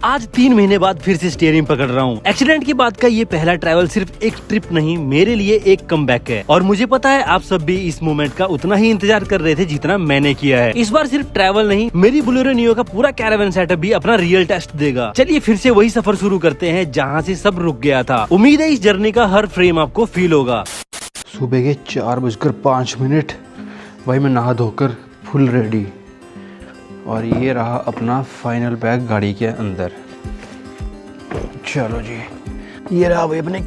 आज 3 महीने बाद फिर से स्टीयरिंग पकड़ रहा हूँ। एक्सीडेंट के बाद का ये पहला ट्रैवल सिर्फ एक ट्रिप नहीं, मेरे लिए एक कमबैक है। और मुझे पता है आप सब भी इस मोमेंट का उतना ही इंतजार कर रहे थे जितना मैंने किया है। इस बार सिर्फ ट्रैवल नहीं, मेरी बोलेरो नियो का पूरा कैरावन सेटअप भी अपना रियल टेस्ट देगा। चलिए फिर से वही सफर शुरू करते हैं जहाँ से सब रुक गया था। उम्मीद है इस जर्नी का हर फ्रेम आपको फील होगा। सुबह के 4:05 भाई मैं नहा धोकर फुल रेडी और ये रहा अपना फाइनल बैग गाड़ी के अंदर। चलो जी, ये रहा भाई अपने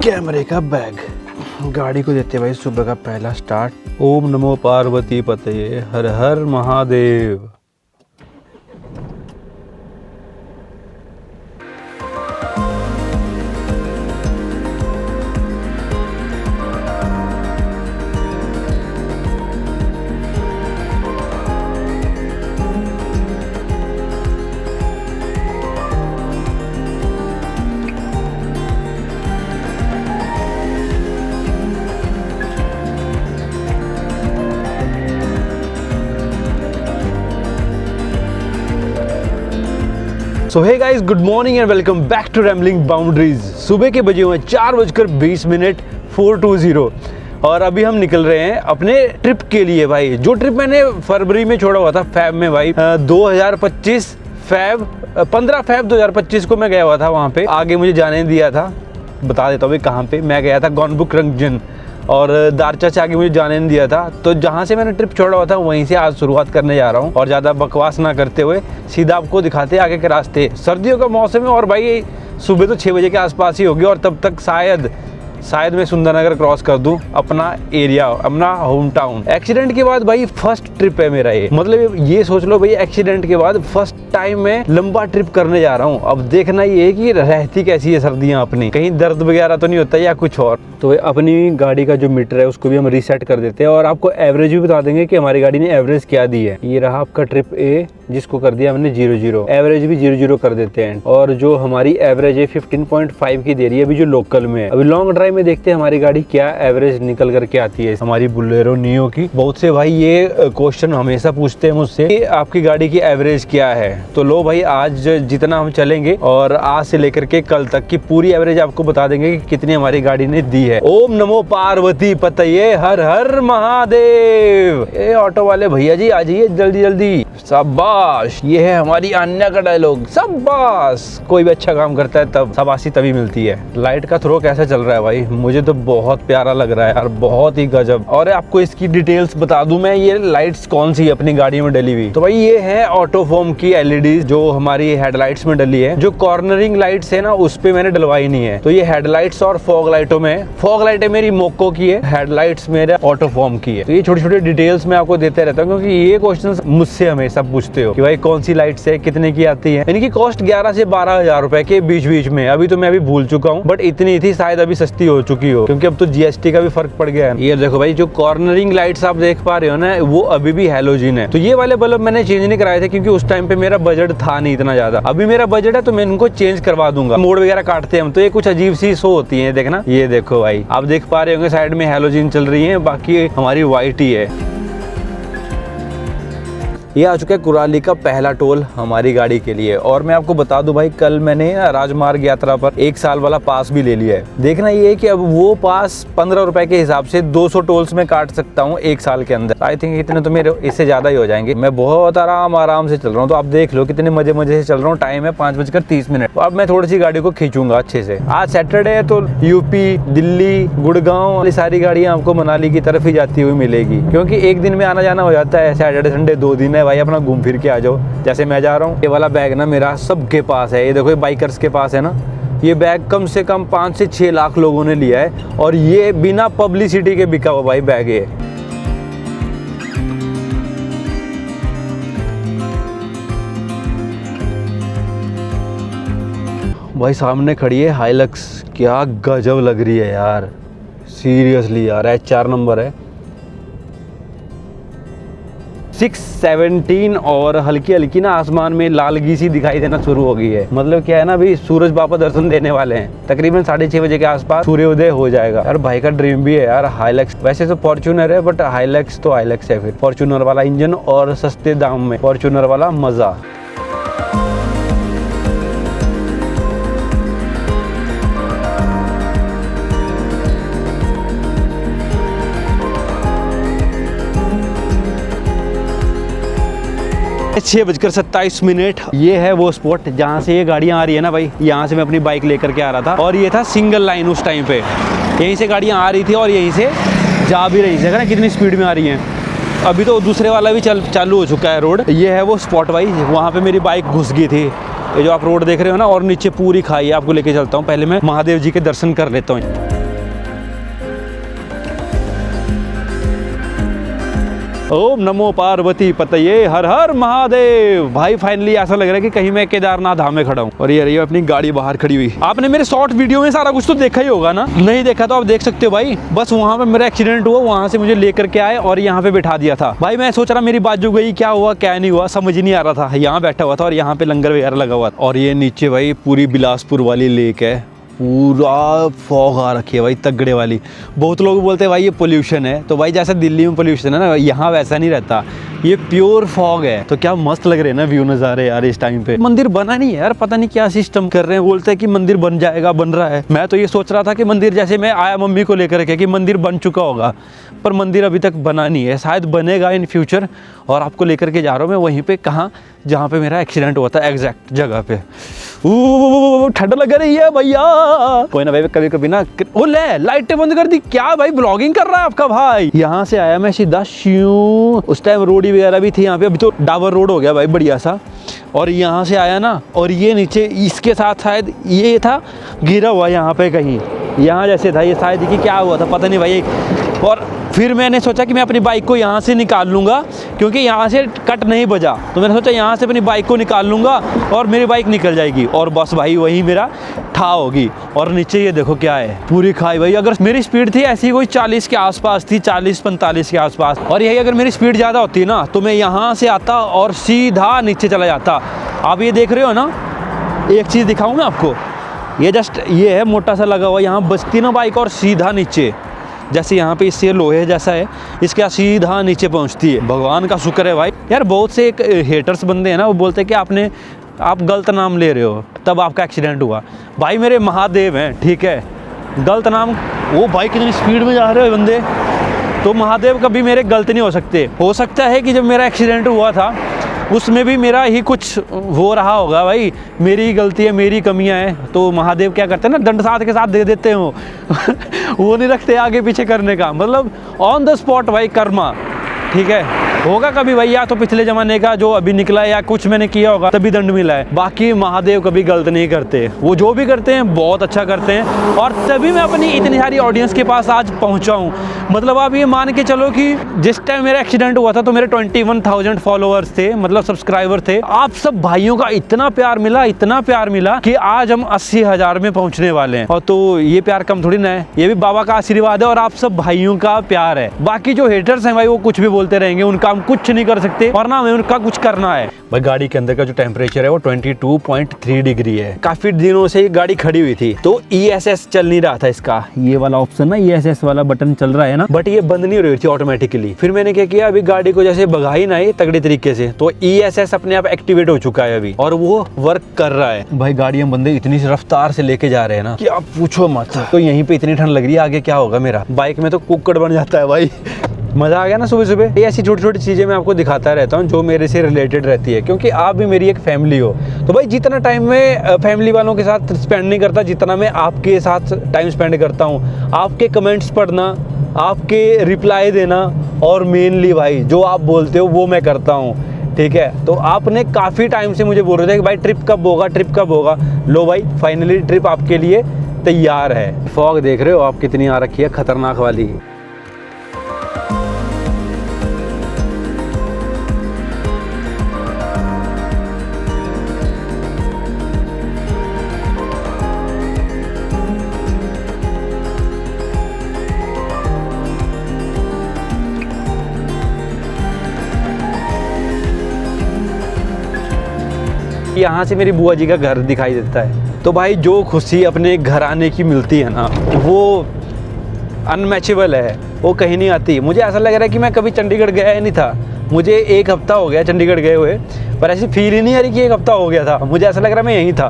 कैमरे का बैग। गाड़ी को देते भाई सुबह का पहला स्टार्ट। ओम नमो पार्वती पतये, हर हर Mahadev. So hey guys, good morning and welcome back to rambling boundaries. सुबह के बजे हुए 4:20 4:20 और अभी हम निकल रहे हैं अपने ट्रिप के लिए भाई। जो ट्रिप मैंने फरवरी में छोड़ा हुआ था फैब में भाई, 2025 फैब 15 फैब 2025 को मैं गया हुआ था। वहाँ पे आगे मुझे जाने दिया था, बता देता हूँ कहाँ पे मैं गया था। गॉनबुक रंगजन और दारचा से आगे मुझे जाने नहीं दिया था। तो जहाँ से मैंने ट्रिप छोड़ा हुआ था वहीं से आज शुरुआत करने जा रहा हूँ। और ज़्यादा बकवास ना करते हुए सीधा आपको दिखाते आगे के रास्ते। सर्दियों का मौसम है और भाई सुबह तो 6 बजे के आसपास ही होगी और तब तक शायद मैं सुंदरनगर क्रॉस कर दूं, अपना एरिया, अपना होम टाउन। एक्सीडेंट के बाद भाई फर्स्ट ट्रिप है मेरा ये। मतलब ये सोच लो भाई, एक्सीडेंट के बाद फर्स्ट टाइम मैं लंबा ट्रिप करने जा रहा हूँ। अब देखना ये है कि रहती कैसी है सर्दियाँ अपनी, कहीं दर्द वगैरह तो नहीं होता या कुछ और। तो अपनी गाड़ी का जो मीटर है उसको भी हम रीसेट कर देते हैं और आपको एवरेज भी बता देंगे कि हमारी गाड़ी ने एवरेज क्या दी है। ये रहा आपका ट्रिप ए, जिसको कर दिया हमने 0-0। एवरेज भी 0-0 कर देते हैं। और जो हमारी एवरेज है 15.5 की दे रही है अभी जो लोकल में है। अभी लॉन्ग ड्राइव में देखते हैं हमारी गाड़ी क्या एवरेज निकल करके आती है हमारी बोलेरो नियो की। बहुत से भाई ये क्वेश्चन हमेशा पूछते हैं मुझसे कि आपकी गाड़ी की एवरेज क्या है। तो लो भाई, आज जितना हम चलेंगे और आज से लेकर के कल तक की पूरी एवरेज आपको बता देंगे कि कितनी हमारी गाड़ी ने दी है। ओम नमो पार्वती पतये, हर हर महादेव। ए ऑटो वाले भैया जी आ जाइए जल्दी जल्दी। शाबाश, ये है हमारी अन्य का डायलॉग। शाबाश, कोई भी अच्छा काम करता है तब शाबाशी तभी मिलती है। लाइट का थ्रो कैसा चल रहा है भाई, मुझे तो बहुत प्यारा लग रहा है यार, बहुत ही गजब। और आपको इसकी डिटेल्स बता दूं मैं, ये लाइट्स कौन सी अपनी गाड़ी में डली हुई। तो भाई ये है ऑटोफॉर्म की एलईडी जो हमारी हेडलाइट्स में डली है। जो कॉर्नरिंग लाइट्स है ना उस पे मैंने डलवाई नहीं है। तो ये हेडलाइट्स और फॉग लाइटों में, फॉग लाइटें मेरी मोको की है, हेडलाइट्स मेरे ऑटोफॉर्म की है। तो ये छोटी छोटी डिटेल्स मैं आपको देते रहता हूँ क्योंकि ये क्वेश्चन मुझसे हमेशा पूछते हो कि भाई कौन सी लाइट्स है, कितने की आती है। इनकी कॉस्ट 11 से 12 हजार रुपए के बीच में। अभी तो मैं अभी भूल चुका हूँ, बट इतनी थी, शायद अभी सस्ती हो चुकी हो क्योंकि अब तो जीएसटी का भी फर्क पड़ गया है। ये देखो भाई, जो कॉर्नरिंग लाइट्स आप देख पा रहे हो ना, वो अभी भी हैलोजन है। तो ये वाले बल्ब मैंने चेंज नहीं कराए थे क्योंकि उस टाइम पे मेरा बजट था नहीं इतना ज्यादा। अभी मेरा बजट है तो मैं इनको चेंज करवा दूंगा। मोड वगैरह काटते हैं हम तो ये कुछ अजीब सी शो होती है। देखना, ये देखो भाई, आप देख पा रहे होंगे साइड में हैलोजन चल रही है, बाकी हमारी व्हाइट ही है। ये आ चुका है कुराली का पहला टोल हमारी गाड़ी के लिए। और मैं आपको बता दूं भाई, कल मैंने राजमार्ग यात्रा पर 1 साल वाला पास भी ले लिया है। देखना ये है कि अब वो पास 15 रुपए के हिसाब से 200 टोल्स में काट सकता हूँ 1 साल के अंदर। आई थिंक इतने तो मेरे इससे ज्यादा ही हो जाएंगे। मैं बहुत आराम से चल रहा हूँ, तो आप देख लो कितने मजे से चल रहा हूँ। टाइम है 5:30। तो अब मैं थोड़ी सी गाड़ी को खींचूंगा अच्छे से। आज सैटरडे है तो यूपी, दिल्ली, गुड़गांव वाली सारी गाड़ियाँ आपको मनाली की तरफ ही जाती हुई मिलेगी क्योंकि एक दिन में आना जाना हो जाता है। सैटरडे संडे 2 दिन है भाई, अपना घूम फिर के आ जाओ। जैसे मैं जा रहा हूँ, ये वाला बैग ना मेरा सबके पास है। ये देखो, ये बाइकर्स के पास है ना। ये बैग कम से कम 5 से 6 लाख लोगों ने लिया है और ये बिना पब्लिसिटी के बिका हुआ भाई बैग है। भाई सामने खड़ी है हाइलक्स, क्या गजब लग रही है यार, सीरियसली यार। HR नंबर है 617 और हल्की हल्की ना आसमान में लालगी सी दिखाई देना शुरू हो गई है। मतलब क्या है ना, अभी सूरज बाबा दर्शन देने वाले हैं। तकरीबन 6:30 बजे के आसपास सूर्योदय हो जाएगा। यार भाई का ड्रीम भी है यार हाइलक्स। वैसे तो फॉर्च्यूनर है बट हाइलक्स तो हाइलक्स है। फिर फॉर्च्यूनर वाला इंजन और सस्ते दाम में फॉर्च्यूनर वाला मजा। 6:27। ये है वो स्पॉट जहाँ से ये गाड़ियाँ आ रही है ना भाई, यहाँ से मैं अपनी बाइक लेकर के आ रहा था और ये था सिंगल लाइन उस टाइम पे, यहीं से गाड़ियाँ आ रही थी और यहीं से जा भी रही थी। देखा ना कितनी स्पीड में आ रही हैं। अभी तो दूसरे वाला भी चालू हो चुका है रोड। ये है वो स्पॉट भाई, वहाँ पे मेरी बाइक घुस गई थी। ये जो आप रोड देख रहे हो ना, और नीचे पूरी खाई है, आपको लेके चलता हूँ। पहले मैं महादेव जी के दर्शन कर लेता हूँ। ओम नमो पार्वती पतये, हर हर महादेव। भाई फाइनली ऐसा लग रहा है कि कहीं मैं केदारनाथ धाम में खड़ा हूँ। और ये अपनी गाड़ी बाहर खड़ी हुई। आपने मेरे शॉर्ट वीडियो में सारा कुछ तो देखा ही होगा ना, नहीं देखा तो आप देख सकते हो भाई। बस वहाँ पे मेरा एक्सीडेंट हुआ, वहाँ से मुझे लेकर के आए और यहाँ पे बैठा दिया था। भाई मैं सोच रहा मेरी बाजू गई, क्या हुआ क्या नहीं हुआ समझ ही नहीं आ रहा था। यहाँ बैठा हुआ था और यहाँ पे लंगर वगैरह लगा हुआ था। और ये नीचे भाई पूरी बिलासपुर वाली लेक है, पूरा फॉग आ रखी है भाई तगड़े वाली। बहुत लोग बोलते हैं भाई ये पोल्यूशन है, तो भाई जैसे दिल्ली में पोल्यूशन है ना, यहाँ वैसा नहीं रहता, ये प्योर फॉग है। तो क्या मस्त लग रहे हैं ना व्यू नज़ारे यार इस टाइम पे। मंदिर बना नहीं है यार, पता नहीं क्या सिस्टम कर रहे हैं। बोलते हैं कि मंदिर बन जाएगा, बन रहा है। मैं तो ये सोच रहा था कि मंदिर, जैसे मैं आया मम्मी को लेकर के कि मंदिर बन चुका होगा, पर मंदिर अभी तक बना नहीं है, शायद बनेगा इन फ्यूचर। और आपको लेकर के जा रहा हूँ मैं वहीं पे, कहाँ, जहाँ पे मेरा एक्सीडेंट हुआ था, एग्जैक्ट जगह पे। ठंड लग रही है भैया। कोई ना भाई, कभी कभी ना, ओ ले लाइटें बंद कर दी क्या भाई, ब्लॉगिंग कर रहा है आपका भाई। यहाँ से आया मैं सीधा श्यू, उस टाइम रोड वगैरह भी थी यहाँ पे, अभी तो डाबर रोड हो गया भाई बढ़िया सा। और यहाँ से आया ना, और ये नीचे इसके साथ शायद ये था गिरा हुआ यहाँ पे कहीं, यहाँ जैसे था ये, शायद कि क्या हुआ था पता नहीं भाई। और फिर मैंने सोचा कि मैं अपनी बाइक को यहाँ से निकाल लूँगा, क्योंकि यहाँ से कट नहीं बजा, तो मैंने सोचा यहाँ से अपनी बाइक को निकाल लूँगा और मेरी बाइक निकल जाएगी। और बस भाई वही मेरा ठा होगी। और नीचे ये देखो क्या है, पूरी खाई भाई। अगर मेरी स्पीड थी ऐसी कोई 40 के आसपास थी, 40-45 के आसपास, और यही अगर मेरी स्पीड ज़्यादा होती ना तो मैं यहाँ से आता और सीधा नीचे चला जाता। आप ये देख रहे हो ना, एक चीज़ दिखाऊँ मैं आपको, ये जस्ट ये है मोटा सा लगा हुआ, यहाँ बचती ना बाइक और सीधा नीचे, जैसे यहाँ पे इससे लोहे जैसा है, इसके सीधा नीचे पहुँचती है। भगवान का शुक्र है भाई। यार बहुत से एक हेटर्स बंदे हैं ना, वो बोलते हैं कि आप गलत नाम ले रहे हो तब आपका एक्सीडेंट हुआ। भाई मेरे महादेव हैं, ठीक है, गलत नाम, वो भाई कितनी स्पीड में जा रहे हो बंदे, तो महादेव कभी मेरे गलत नहीं हो सकते। हो सकता है कि जब मेरा एक्सीडेंट हुआ था उसमें भी मेरा ही कुछ हो रहा होगा भाई, मेरी गलती है, मेरी कमियां हैं, तो महादेव क्या करते हैं ना, दंड साथ के साथ दे देते हो वो नहीं रखते आगे पीछे करने का, मतलब ऑन द स्पॉट भाई कर्मा, ठीक है। होगा कभी भाई, या तो पिछले ज़माने का जो अभी निकला है, या कुछ मैंने किया होगा तभी दंड मिला है। बाकी महादेव कभी गलत नहीं करते, वो जो भी करते हैं बहुत अच्छा करते हैं। और तभी मैं अपनी इतनी सारी ऑडियंस के पास आज पहुंचा हूं। मतलब आप ये मान के चलो कि जिस टाइम मेरा एक्सीडेंट हुआ था तो मेरे 21,000 फॉलोअर्स थे, मतलब सब्सक्राइबर थे। आप सब भाइयों का इतना प्यार मिला, इतना प्यार मिला कि आज हम 80,000 में पहुंचने वाले हैं। और तो ये प्यार कम थोड़ी ना है, ये भी बाबा का आशीर्वाद है और आप सब भाइयों का प्यार है। बाकी जो हेटर्स हैं भाई, वो कुछ भी बोलते रहेंगे, उनका हम कुछ नहीं कर सकते और ना हमें उनका कुछ करना है। भाई गाड़ी के अंदर का जो टेम्परेचर है वो 22.3 डिग्री है। काफी दिनों से ये गाड़ी खड़ी हुई थी, तो ESS चल नहीं रहा था इसका, ये वाला ऑप्शन ना, ESS वाला बटन चल रहा है ना, बट ये बंद नहीं हो रही थी ऑटोमेटिकली। फिर मैंने क्या किया, अभी गाड़ी को जैसे भगाई ना ये तगड़े तरीके से, तो ESS अपने आप एक्टिवेट हो चुका है अभी और वो वर्क कर रहा है। भाई गाड़ियां बंदे इतनी रफ्तार से लेके जा रहे हैं ना कि आप पूछो मत। तो यहीं पे इतनी ठंड लग रही है, आगे क्या होगा मेरा, बाइक में तो कुक्कड़ बन जाता है भाई। मज़ा आ गया ना सुबह सुबह। ये ऐसी छोटी छोटी चीज़ें मैं आपको दिखाता रहता हूँ जो मेरे से रिलेटेड रहती है, क्योंकि आप भी मेरी एक फैमिली हो। तो भाई जितना टाइम मैं फैमिली वालों के साथ स्पेंड नहीं करता, जितना मैं आपके साथ टाइम स्पेंड करता हूँ, आपके कमेंट्स पढ़ना, आपके रिप्लाई देना, और मेनली भाई जो आप बोलते हो वो मैं करता हूँ, ठीक है। तो आपने काफ़ी टाइम से मुझे बोल रहे थे कि भाई ट्रिप कब होगा, ट्रिप कब होगा। लो भाई फाइनली ट्रिप आपके लिए तैयार है। फॉग देख रहे हो आप कितनी आ रखी है, खतरनाक वाली। यहाँ से मेरी बुआ जी का घर दिखाई देता है। तो भाई जो खुशी अपने घर आने की मिलती है ना, वो अनमैचेबल है, वो कहीं नहीं आती। मुझे ऐसा लग रहा है कि मैं कभी चंडीगढ़ गया ही नहीं था। मुझे 1 हफ्ता हो गया चंडीगढ़ गए हुए, पर ऐसी फील ही नहीं आ रही कि 1 हफ्ता हो गया था। मुझे ऐसा लग रहा है मैं यहीं था।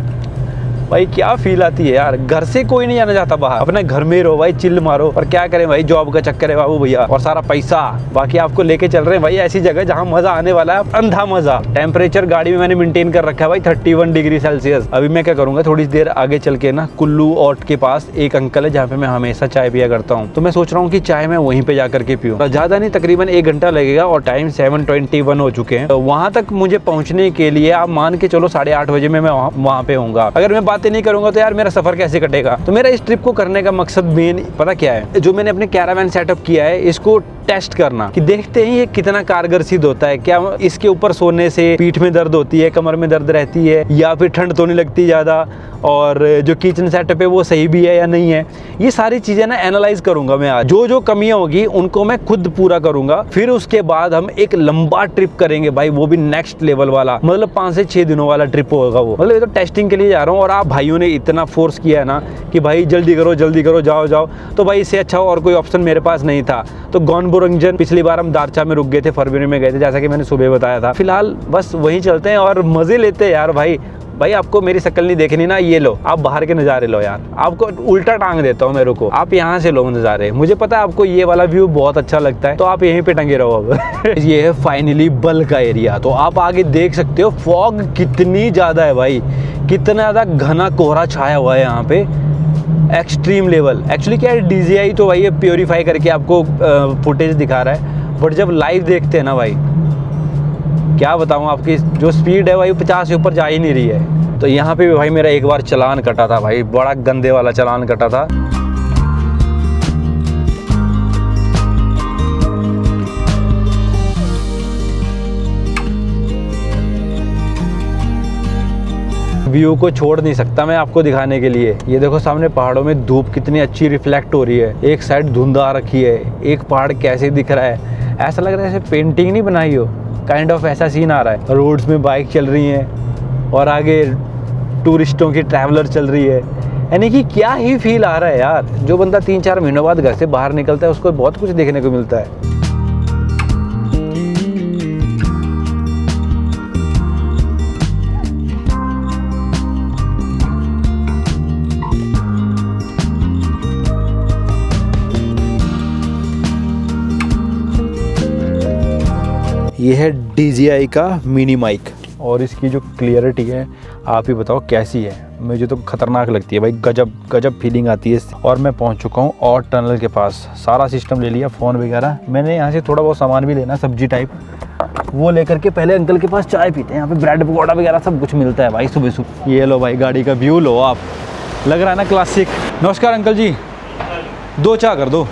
भाई क्या फील आती है यार, घर से कोई नहीं आना चाहता बाहर, अपने घर में रहो भाई, चिल मारो। और क्या करें भाई, जॉब का चक्कर है बाबू भैया, और सारा पैसा। बाकी आपको लेके चल रहे हैं भाई ऐसी जगह जहाँ मजा आने वाला है, अंधा मजा। टेम्परेचर गाड़ी में मैंने मेंटेन कर रखा है भाई 31 डिग्री सेल्सियस। अभी मैं क्या करूंगा, थोड़ी देर आगे चल के ना कुल्लू ऑट के पास एक अंकल है जहाँ पे मैं हमेशा चाय पिया करता हूँ, तो मैं सोच रहा हूँ कि चाय मैं वहीं पे जाकर के पीऊँ। ज्यादा नहीं, तकरीबन 1 घंटा लगेगा और टाइम 7:21 हो चुके हैं। तो वहां तक मुझे पहुंचने के लिए आप मान के चलो 8:30 बजे में मैं वहां पे होऊंगा। अगर मैं बातें नहीं करूंगा तो यार मेरा सफर कैसे कटेगा। तो मेरा इस ट्रिप को करने का मकसद मेन पता क्या है, जो मैंने अपने कैरावैन सेटअप किया है इसको टेस्ट करना, कि देखते हैं ये कितना कारगर सिद्ध होता है। क्या इसके ऊपर सोने से पीठ में दर्द होती है, कमर में दर्द रहती है, या फिर ठंड तो नहीं लगती ज़्यादा, और जो किचन सेटअप है वो सही भी है या नहीं है। ये सारी चीज़ें ना एनालाइज करूंगा मैं आज। जो जो कमियां होगी उनको मैं खुद पूरा करूंगा। फिर उसके बाद हम एक लंबा ट्रिप करेंगे भाई, वो भी नेक्स्ट लेवल वाला, मतलब 5 से 6 दिनों वाला ट्रिप होगा वो। मतलब ये तो टेस्टिंग के लिए जा रहा हूँ, और आप भाइयों ने इतना फोर्स किया है ना कि भाई जल्दी करो जाओ जाओ, तो भाई इससे अच्छा और कोई ऑप्शन मेरे पास नहीं था। तो गॉनबोरंगजन पिछली बार हम दारचा में रुक गए थे, फरवरी में गए थे, जैसा कि मैंने सुबह बताया था। फिलहाल बस वहीं चलते हैं और मजे लेते हैं यार। भाई आपको मेरी शक्ल नहीं देखनी ना, ये लो आप बाहर के नज़ारे लो यार, आपको उल्टा टांग देता हूँ मेरे को, आप यहाँ से लो नज़ारे। मुझे पता है आपको ये वाला व्यू बहुत अच्छा लगता है, तो आप यहीं पे टंगे रहो अब। ये है फाइनली बल का एरिया। तो आप आगे देख सकते हो फॉग कितनी ज़्यादा है भाई, कितना ज़्यादा घना कोहरा छाया हुआ है यहाँ पे, एक्सट्रीम लेवल। एक्चुअली क्या है, DJI तो भाई ये प्योरीफाई करके आपको फुटेज दिखा रहा है, बट जब लाइव देखते हैं ना भाई, क्या बताऊँ, आपकी जो स्पीड है भाई 50 से ऊपर जा ही नहीं रही है। तो यहाँ पे भी भाई मेरा एक बार चालान कटा था भाई, बड़ा गंदे वाला चालान कटा था। व्यू को छोड़ नहीं सकता मैं आपको दिखाने के लिए। ये देखो सामने पहाड़ों में धूप कितनी अच्छी रिफ्लेक्ट हो रही है, एक साइड धुंध आ रखी है, एक पहाड़ कैसे दिख रहा है, ऐसा लग रहा है जैसे पेंटिंग नहीं बनाई हो, काइंड ऑफ ऐसा सीन आ रहा है। रोड्स में बाइक चल रही हैं और आगे टूरिस्टों की ट्रैवलर चल रही है, यानी कि क्या ही फील आ रहा है यार। जो बंदा 3-4 महीनों बाद घर से बाहर निकलता है उसको बहुत कुछ देखने को मिलता है। ये है DJI का मिनी माइक, और इसकी जो क्लियरिटी है आप ही बताओ कैसी है। मुझे तो खतरनाक लगती है भाई, गजब फीलिंग आती है। और मैं पहुंच चुका हूँ ऑट टनल के पास, सारा सिस्टम ले लिया, फ़ोन वगैरह। मैंने यहाँ से थोड़ा बहुत सामान भी लेना, सब्जी टाइप, वो लेकर के पहले अंकल के पास चाय पीते हैं। यहाँ पे ब्रेड पकौड़ा वगैरह सब कुछ मिलता है भाई सुबह सुबह। ये लो भाई गाड़ी का व्यू लो आप, लग रहा है ना क्लासिक। नमस्कार अंकल जी, 2 चाय कर दो।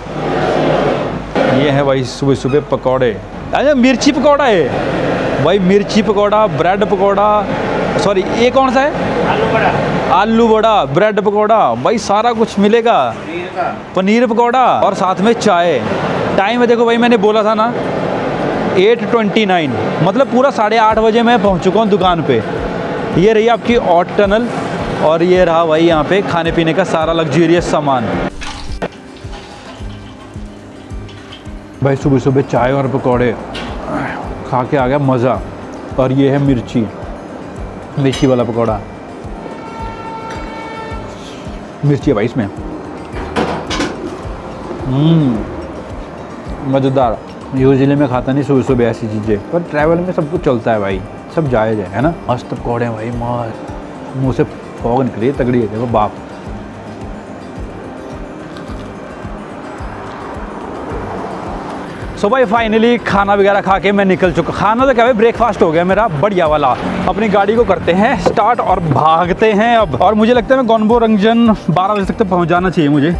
ये है भाई सुबह सुबह पकौड़े, अच्छा मिर्ची पकौड़ा है भाई, मिर्ची पकौड़ा, ब्रेड पकौड़ा, सॉरी ये कौन सा है, आलू बड़ा, ब्रेड पकौड़ा, भाई सारा कुछ मिलेगा, पनीर पकौड़ा और साथ में चाय। टाइम है देखो भाई, मैंने बोला था ना 8:29, मतलब पूरा 8:30 बजे मैं पहुंच चुका हूँ दुकान पे। ये रही आपकी ऑट टनल, और ये रहा भाई यहाँ पे खाने पीने का सारा लग्जरियस सामान। भाई सुबह सुबह चाय और पकौड़े खा के आ गया मज़ा। और ये है मिर्ची वाला पकौड़ा, मिर्ची है भाई इसमें, मज़ेदार। यूजुअली मैं खाता नहीं सुबह सुबह ऐसी चीज़ें, पर ट्रैवल में सब कुछ चलता है भाई, सब जायज़ है ना। मस्त पकौड़े भाई, मस्त, मुँह से फॉग निकली है तगड़ी है, देखो बाप। सो भाई फाइनली खाना वगैरह खा के मैं निकल चुका। खाना तो क्या भाई, ब्रेकफास्ट हो गया मेरा बढ़िया वाला। अपनी गाड़ी को करते हैं स्टार्ट और भागते हैं अब। और मुझे लगता है मैं गॉनबोरंगजन 12 बजे तक तो पहुंच जाना चाहिए मुझे।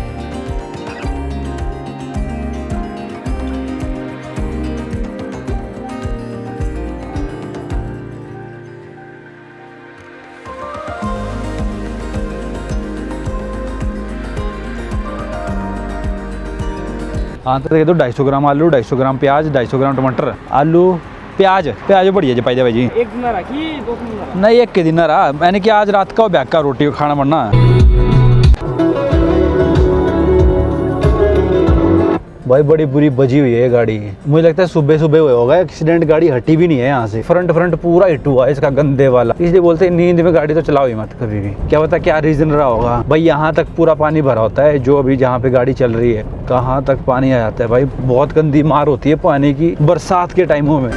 हाँ तो ये तो 250 ग्राम आलू, 250 ग्राम प्याज, 250 ग्राम टमाटर, आलू प्याज बढ़िया जी पाई दे भाई जी। एक दिन रखी 2 दिन नहीं, एक के दिन ना रहा मैंने, कि आज रात का बैग का रोटी खाना बनना। भाई बड़ी बुरी बजी हुई है गाड़ी। मुझे लगता है सुबह सुबह हुआ होगा एक्सीडेंट, गाड़ी हटी भी नहीं है यहाँ से, फ्रंट पूरा हिट हुआ है इसका गंदे वाला। इसलिए बोलते हैं नींद में गाड़ी तो चलाओ ही मत कभी भी। क्या पता क्या रीजन रहा होगा भाई। यहाँ तक पूरा पानी भरा होता है, जो अभी जहाँ पे गाड़ी चल रही है कहाँ तक पानी आ जाता है भाई। बहुत गंदी मार होती है पानी की बरसात के टाइमों में।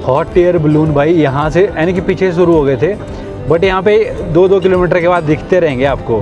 हॉट एयर बलून भाई यहाँ से यानी कि पीछे शुरू हो गए थे, बट यहाँ पे 2-2 किलोमीटर के बाद दिखते रहेंगे आपको,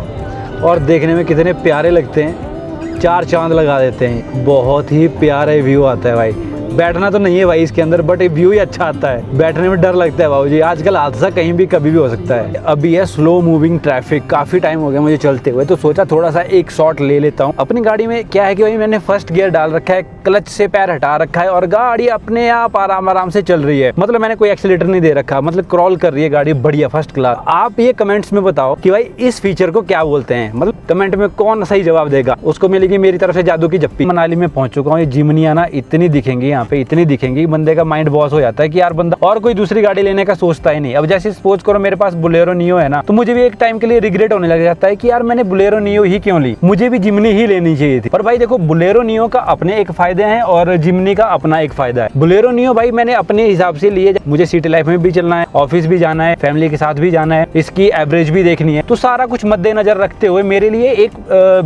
और देखने में कितने प्यारे लगते हैं, 4 चांद लगा देते हैं। बहुत ही प्यारा व्यू आता है भाई। बैठना तो नहीं है भाई इसके अंदर, बट व्यू ही अच्छा आता है। बैठने में डर लगता है बाबूजी, आजकल हादसा कहीं भी कभी भी हो सकता है। अभी है स्लो मूविंग ट्रैफिक, काफ़ी टाइम हो गया मुझे चलते हुए, तो सोचा थोड़ा सा एक शॉट ले लेता हूँ। अपनी गाड़ी में क्या है कि भाई मैंने फर्स्ट गियर डाल रखा है, क्लच से पैर हटा रखा है और गाड़ी अपने आप आराम से चल रही है। मतलब मैंने कोई एक्सीलेटर नहीं दे रखा, मतलब क्रॉल कर रही है गाड़ी बढ़िया फर्स्ट क्लास। आप ये कमेंट्स में बताओ कि भाई इस फीचर को क्या बोलते हैं, मतलब कमेंट में कौन सही जवाब देगा उसको मिलेगी मेरी तरफ से जादू की जप्पी। मनाली में पहुंच चुका हूँ, ये जिमनियाँ ना इतनी दिखेंगी यहाँ पे, इतनी दिखेंगी, बंदे का माइंड वॉश हो जाता है कि यार बंदा और कोई दूसरी गाड़ी लेने का सोचता ही नहीं। अब जैसे सपोज करो मेरे पास बोलेरो नियो है ना, तो मुझे भी एक टाइम के लिए रिग्रेट होने लग जाता है कि यार मैंने बोलेरो नियो ही क्यों ली, मुझे भी जिमनी ही लेनी चाहिए थी। पर भाई देखो बोलेरो नियो का अपने एक फायदे हैं और जिमनी का अपना एक फायदा है। बोलेरो नियो भाई मैंने अपने हिसाब से लिए, मुझे सिटी लाइफ में भी चलना है, ऑफिस भी जाना है, फैमिली के साथ भी जाना है, इसकी एवरेज भी देखनी है, तो सारा कुछ मद्देनजर रखते हुए मेरे लिए एक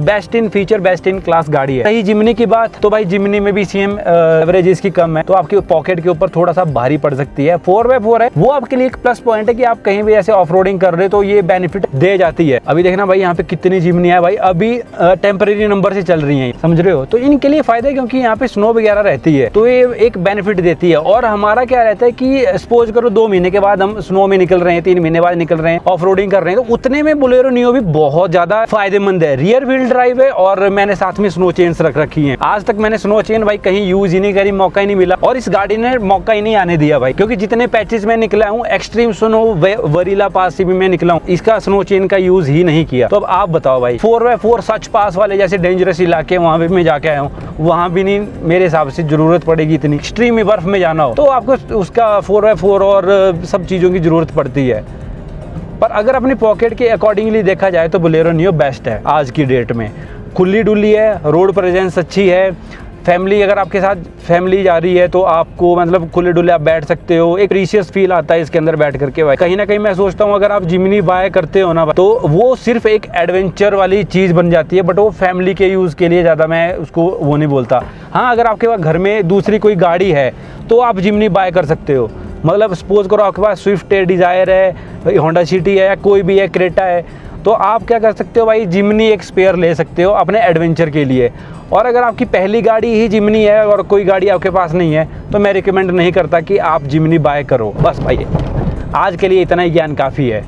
best in feature best in class गाड़ी है। सही जिमनी की बात तो भाई जिमनी में भी सेम एवरेज इसकी कम है, तो आपके पॉकेट के ऊपर थोड़ा सा भारी पड़ सकती है। 4x4 है, वो आपके लिए एक प्लस पॉइंट है कि आप कहीं भी ऐसे ऑफ रोडिंग कर रहे तो ये बेनिफिट दे जाती है। अभी देखना भाई यहाँ पे कितनी जिमनी है भाई, अभी टेम्परेरी नंबर से चल रही है, समझ रहे हो, तो इनके लिए फायदा है क्योंकि यहाँ पे स्नो वगैरह रहती है, तो ये एक बेनिफिट देती है। और हमारा क्या रहता है कि सपोज करो 2 महीने के बाद हम स्नो में निकल रहे हैं, 3 महीने बाद निकल रहे हैं, ऑफ रोडिंग कर रहे हैं, तो उतने में बोलेरो नियो भी बहुत ज्यादा फायदेमंद है। रियर व्हील ड्राइव है और मैंने साथ में स्नो चेन्स रख रखी है। आज तक मैंने स्नो चेन भाई कहीं यूज ही नहीं करी, मौका ही नहीं मिला, और इस गाड़ी ने मौका ही नहीं आने दिया भाई, क्योंकि जितने पैचेस में निकला हूँ, एक्सट्रीम स्नो वरीला पास से भी मैं निकला हूँ, इसका स्नो चेन का यूज ही नहीं किया। तो अब आप बताओ भाई 4x4 सच पास वाले जैसे डेंजरस इलाके वहां पे मैं जाके आया हूँ, वहां भी नहीं मेरे हिसाब से जरूरत पड़ेगी इतनी। एक्सट्रीम में बर्फ में जाना हो तो आपको उसका 4x4 और सब चीजों की जरूरत पड़ती है। पर अगर अपनी पॉकेट के अकॉर्डिंगली देखा जाए तो बोलेरो नियो बेस्ट है आज की डेट में। खुली डुली है, रोड प्रेजेंस अच्छी है, फैमिली अगर आपके साथ फैमिली जा रही है तो आपको मतलब खुले डुले आप बैठ सकते हो, एक प्रीशियस फील आता है इसके अंदर बैठ करके भाई। कहीं ना कहीं मैं सोचता हूँ अगर आप जिमनी बाय करते हो ना तो वो सिर्फ एक एडवेंचर वाली चीज़ बन जाती है, बट वो फैमिली के यूज़ के लिए ज़्यादा मैं उसको वो नहीं बोलता। हाँ अगर आपके पास घर में दूसरी कोई गाड़ी है तो आप जिमनी बाय कर सकते हो, मतलब सपोज करो आपके पास स्विफ्ट है, डिज़ायर है, होंडा सिटी है, या कोई भी है, क्रेटा है, तो आप क्या कर सकते हो भाई जिमनी एक स्पेयर ले सकते हो अपने एडवेंचर के लिए। और अगर आपकी पहली गाड़ी ही जिमनी है और कोई गाड़ी आपके पास नहीं है तो मैं रिकमेंड नहीं करता कि आप जिमनी बाय करो। बस भाई आज के लिए इतना ही ज्ञान काफ़ी है।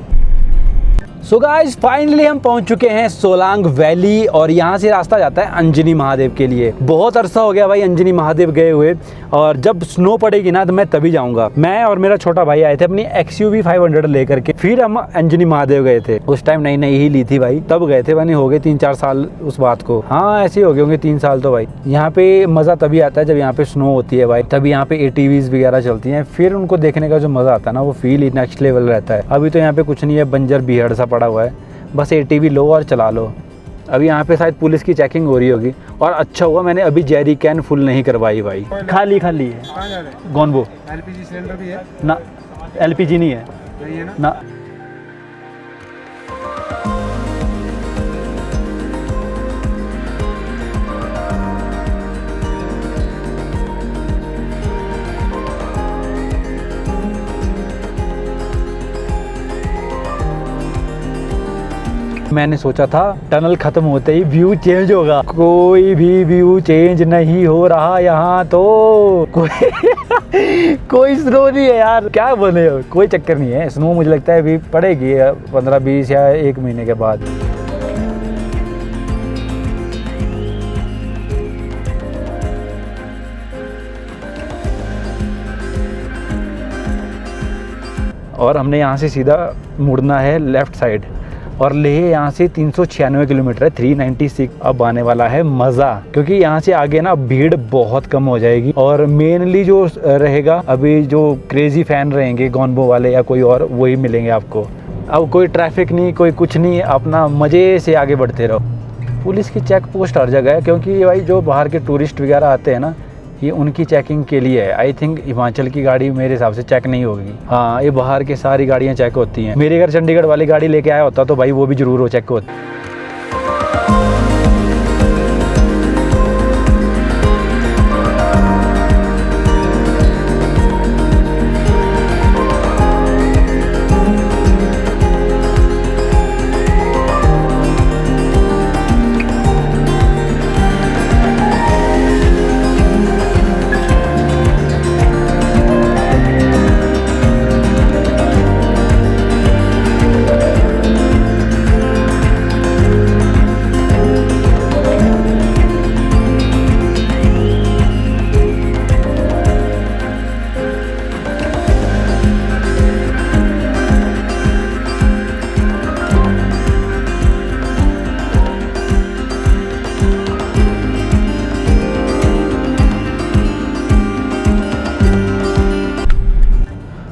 सो गाइस फाइनली हम पहुंच चुके हैं सोलांग वैली और यहाँ से रास्ता जाता है अंजनी महादेव के लिए। बहुत अरसा हो गया भाई अंजनी महादेव गए हुए, और जब स्नो पड़ेगी ना तो मैं तभी जाऊंगा। मैं और मेरा छोटा भाई आए थे अपनी XUV 500 लेकर के, फिर हम अंजनी महादेव गए थे। उस टाइम नई नई ही ली थी भाई, तब गए थे, मैंने हो गए 3-4 साल उस बात को। हाँ ऐसे ही हो गए होंगे 3 साल। तो भाई यहाँ पे मज़ा तभी आता है जब यहाँ पे स्नो होती है भाई, तभी यहाँ पे ATVs वगैरह चलती हैं, फिर उनको देखने का जो मज़ा आता है ना वो फील ही नेक्स्ट लेवल रहता है। अभी तो यहाँ पे कुछ नहीं है, बंजर बिहड़ सा पड़ा हुआ है, बस ATV लो और चला लो। अभी यहाँ पे शायद पुलिस की चेकिंग हो रही होगी, और अच्छा हुआ मैंने अभी जेरी कैन फुल नहीं करवाई भाई, खाली है। कौन वो LPG सिलेंडर भी है ना? LPG नहीं है, नहीं है ना। मैंने सोचा था टनल खत्म होते ही व्यू चेंज होगा, कोई भी व्यू चेंज नहीं हो रहा यहाँ तो। कोई स्नो नहीं है यार, क्या बोले, कोई चक्कर नहीं है। स्नो मुझे लगता है अभी पड़ेगी 15-20 या 1 महीने के बाद। और हमने यहाँ से सीधा मुड़ना है लेफ्ट साइड, और लेह यहाँ से 396 किलोमीटर है, 396। अब आने वाला है मज़ा, क्योंकि यहाँ से आगे ना भीड़ बहुत कम हो जाएगी और मेनली जो रहेगा अभी जो क्रेजी फैन रहेंगे गॉनबो वाले या कोई और, वही मिलेंगे आपको। अब कोई ट्रैफिक नहीं, कोई कुछ नहीं, अपना मज़े से आगे बढ़ते रहो। पुलिस की चेक पोस्ट हर जगह है, क्योंकि भाई जो बाहर के टूरिस्ट वगैरह आते हैं ना, ये उनकी चेकिंग के लिए है। आई थिंक हिमाचल की गाड़ी मेरे हिसाब से चेक नहीं होगी। हाँ, ये बाहर की सारी गाड़ियाँ चेक होती हैं। मेरे अगर चंडीगढ़ वाली गाड़ी लेके आया होता तो भाई वो भी जरूर हो चेक होती।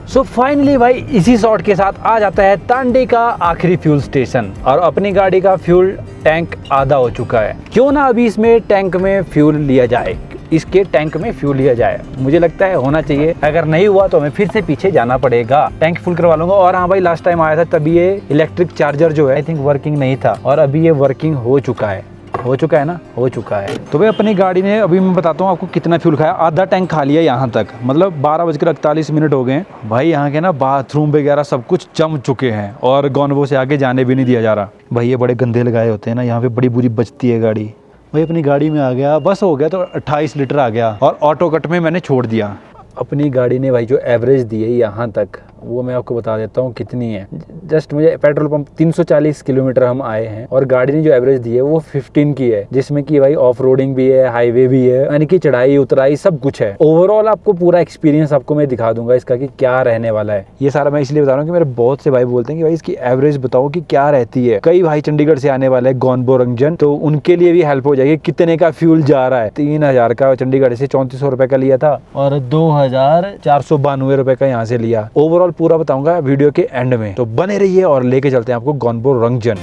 सो फाइनली भाई इसी शॉट के साथ आ जाता है तांडी का आखिरी फ्यूल स्टेशन, और अपनी गाड़ी का फ्यूल टैंक आधा हो चुका है। क्यों ना अभी इसमें टैंक में फ्यूल लिया जाए, इसके टैंक में फ्यूल लिया जाए। मुझे लगता है होना चाहिए, अगर नहीं हुआ तो हमें फिर से पीछे जाना पड़ेगा। टैंक फुल करवा लूंगा। और हाँ भाई, लास्ट टाइम आया था तभी ये इलेक्ट्रिक चार्जर जो है आई थिंक वर्किंग नहीं था, और अभी ये वर्किंग हो चुका है। हो चुका है ना, हो चुका है। तो भाई अपनी गाड़ी ने, अभी मैं बताता हूँ आपको कितना फ्यूल खाया। आधा टैंक खा लिया यहाँ तक, मतलब 12:41 हो गए हैं भाई। यहाँ के ना बाथरूम वगैरह सब कुछ जम चुके हैं, और गॉनबो से आगे जाने भी नहीं दिया जा रहा भाई। ये बड़े गंदे लगाए होते हैं ना, यहाँ पे बड़ी बुरी बचती है गाड़ी। भाई अपनी गाड़ी में आ गया, बस हो गया तो 28 लीटर आ गया, और ऑटो कट में मैंने छोड़ दिया। अपनी गाड़ी ने भाई जो एवरेज दी है यहाँ तक, वो मैं आपको बता देता हूँ कितनी है। जस्ट मुझे पेट्रोल पंप 340 किलोमीटर हम आए हैं, और गाड़ी ने जो एवरेज दी है वो 15 की है, जिसमें कि भाई ऑफ रोडिंग भी है, हाईवे भी है, यानी कि चढ़ाई उतराई सब कुछ है। ओवरऑल आपको पूरा एक्सपीरियंस आपको मैं दिखा दूंगा इसका कि क्या रहने वाला है। ये सारा मैं इसलिए बता रहा हूँ कि मेरे बहुत से भाई बोलते हैं कि भाई इसकी एवरेज बताओ कि क्या रहती है। कई भाई चंडीगढ़ से आने वाले गॉनबो रंजन, तो उनके लिए भी हेल्प हो जाएगी। कितने का फ्यूल जा रहा है, 3000 का चंडीगढ़ से 3400 रुपए का लिया था, और 2492 रुपए का यहाँ से लिया। ओवरऑल पूरा बताऊंगा वीडियो के एंड में, तो बने रहिए और लेके चलते हैं आपको गॉनबो रंजन।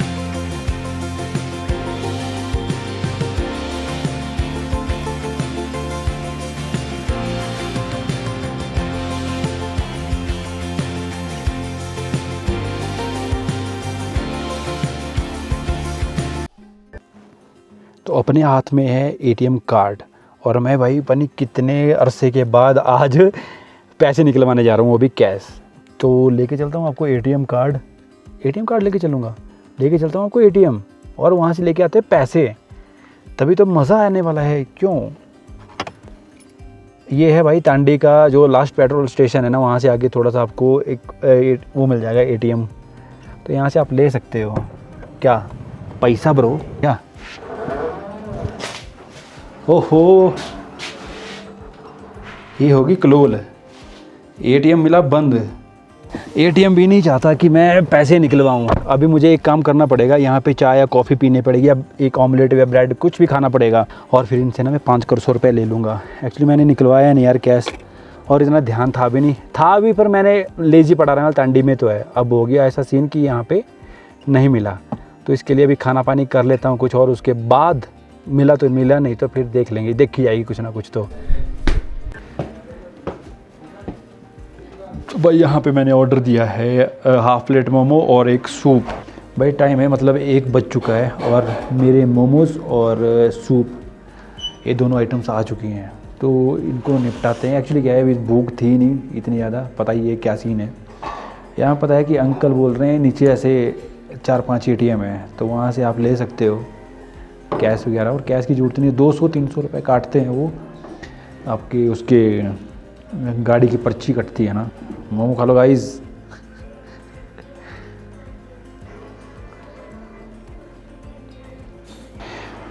तो अपने हाथ में है एटीएम कार्ड, और मैं भाई पता कितने अरसे के बाद आज पैसे निकलवाने जा रहा हूँ, वो भी कैश। तो लेके चलता हूँ आपको एटीएम कार्ड लेके चलूँगा, लेके चलता हूँ आपको एटीएम, और वहाँ से लेके आते हैं पैसे, तभी तो मज़ा आने वाला है। क्यों, ये है भाई तांडी का जो लास्ट पेट्रोल स्टेशन है ना, वहाँ से आगे थोड़ा सा आपको एक वो मिल जाएगा एटीएम, तो यहाँ से आप ले सकते हो। क्या पैसा ब्रो, क्या ओहो, ये होगी क्लोल, एटीएम मिला बंद। एटीएम भी नहीं चाहता कि मैं पैसे निकलवाऊँ। अभी मुझे एक काम करना पड़ेगा, यहाँ पे चाय या कॉफ़ी पीनी पड़ेगी, अब एक ऑमलेट या ब्रेड कुछ भी खाना पड़ेगा, और फिर इनसे ना मैं 500 रुपये ले लूँगा। एक्चुअली मैंने निकलवाया नहीं यार कैश, और इतना ध्यान था भी पर मैंने लेजी पड़ा रहा, तांडी में तो है। अब हो गया ऐसा सीन कि यहाँ पे नहीं मिला, तो इसके लिए अभी खाना पानी कर लेता हूँ कुछ, और उसके बाद मिला तो मिला, नहीं तो फिर देख लेंगे, देखी जाएगी कुछ ना कुछ। तो भाई यहाँ पे मैंने ऑर्डर दिया है हाफ प्लेट मोमो और एक सूप। भाई टाइम है, मतलब 1 बज चुका है, और मेरे मोमोज़ और सूप ये दोनों आइटम्स आ चुकी हैं, तो इनको निपटाते हैं। एक्चुअली क्या है, अभी भूख थी नहीं इतनी ज़्यादा, पता ही है क्या सीन है। यहाँ पता है कि अंकल बोल रहे हैं नीचे ऐसे 4-5 एटीएम है, तो वहाँ से आप ले सकते हो कैश वगैरह, और कैश की जरूरत नहीं, 200-300 रुपये काटते हैं वो आपके, उसके गाड़ी की पर्ची कटती है ना। मोमो खा लो गाइस।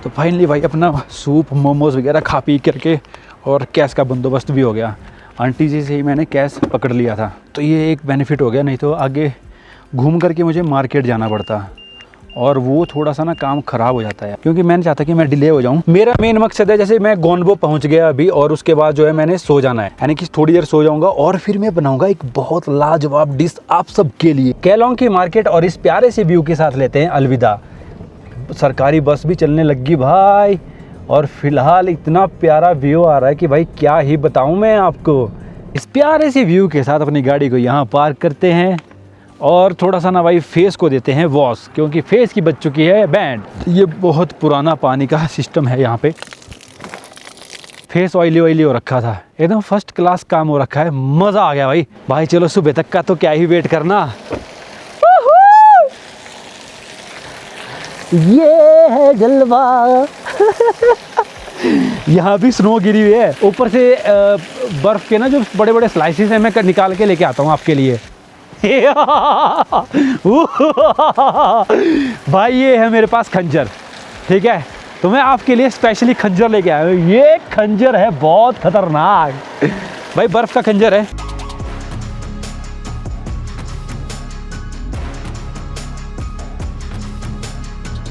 तो फाइनली भाई अपना सूप मोमोज वगैरह खा पी करके, और कैश का बंदोबस्त भी हो गया। आंटी जी से ही मैंने कैश पकड़ लिया था, तो ये एक बेनिफिट हो गया, नहीं तो आगे घूम करके मुझे मार्केट जाना पड़ता। और वो थोड़ा सा ना काम खराब हो जाता है, क्योंकि मैं नहीं चाहता कि मैं डिले हो जाऊं। मेरा मेन मकसद है, जैसे मैं गोंडबो पहुंच गया अभी और उसके बाद जो है मैंने सो जाना है, यानी कि थोड़ी देर सो जाऊंगा और फिर मैं बनाऊंगा एक बहुत लाजवाब डिश आप सबके लिए। केलोंग की मार्केट और इस प्यारे से व्यू के साथ लेते हैं अलविदा। सरकारी बस भी चलने लगी भाई, और फिलहाल इतना प्यारा व्यू आ रहा है कि भाई क्या ही बताऊं मैं आपको। इस प्यारे से व्यू के साथ अपनी गाड़ी को यहाँ पार्क करते हैं और थोड़ा सा ना भाई फेस को देते हैं वॉश, क्योंकि फेस की बच चुकी है बैंड। ये बहुत पुराना पानी का सिस्टम है यहाँ पे, फेस ऑयली ऑयली हो रखा था, एकदम फर्स्ट क्लास काम हो रखा है, मज़ा आ गया भाई। भाई चलो सुबह तक का तो क्या ही वेट करना। ये है जलवा। यहाँ भी स्नो गिरी हुई है, ऊपर से बर्फ के ना जो बड़े बड़े स्लाइसेस हैं मैं निकाल के लेके आता हूँ आपके लिए। भाई ये है मेरे पास खंजर, ठीक है, तो मैं आपके लिए स्पेशली खंजर लेके आया हूँ। ये खंजर है बहुत खतरनाक भाई, बर्फ का खंजर है।